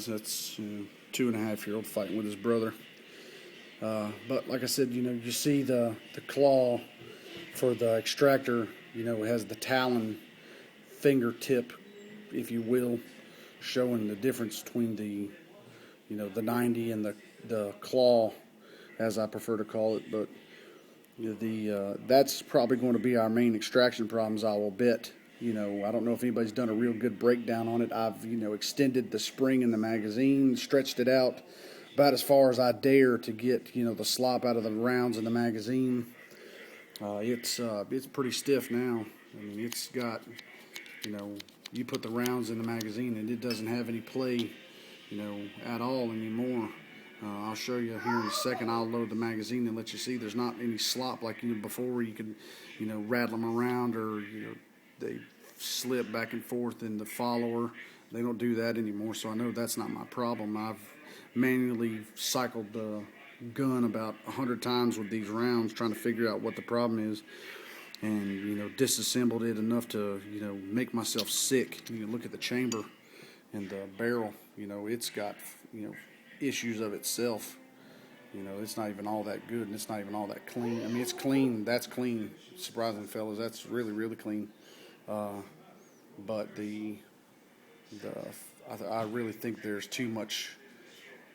That's 2.5-year-old fighting with his brother. But like I said, you see the claw for the extractor, has the talon fingertip, if you will, showing the difference between the 90 and the claw, as I prefer to call it. But that's probably going to be our main extraction problems, I will bet. I don't know if anybody's done a real good breakdown on it. I've extended the spring in the magazine, stretched it out about as far as I dare to get the slop out of the rounds in the magazine. It's pretty stiff now. I mean, it's got you put the rounds in the magazine and it doesn't have any play at all anymore. I'll show you here in a second. I'll load the magazine and let you see there's not any slop like before, where you could rattle them around, or they slip back and forth in the follower. They don't do that anymore, so I know that's not my problem. I've manually cycled the gun about 100 times with these rounds, trying to figure out what the problem is, and disassembled it enough to make myself sick. Look at the chamber and the barrel. It's got issues of itself. It's not even all that good, and it's not even all that clean. I mean, it's clean. That's clean. Surprisingly, fellas, that's really, really clean. But I really think there's too much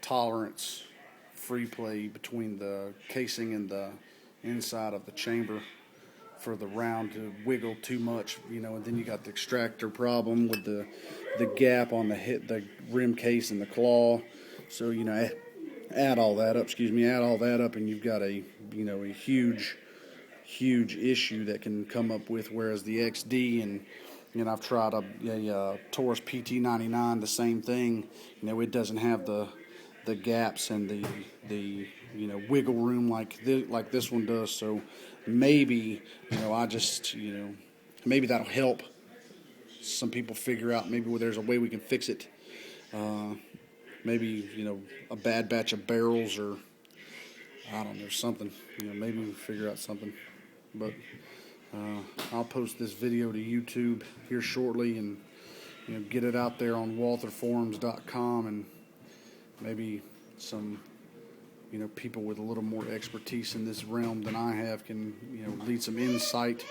tolerance, free play between the casing and the inside of the chamber for the round to wiggle too much, and then you got the extractor problem with the gap on the rim case and the claw. So add all that up, and you've got a huge issue that can come up with. Whereas the XD and I've tried a Taurus pt380, the same thing. It doesn't have the gaps and the wiggle room like this one does. So maybe maybe that'll help some people figure out maybe there's a way we can fix it. Maybe a bad batch of barrels, or I don't know, something. Maybe we'll figure out something. But I'll post this video to YouTube here shortly, and get it out there on waltherforums.com, and maybe some people with a little more expertise in this realm than I have can lead some insight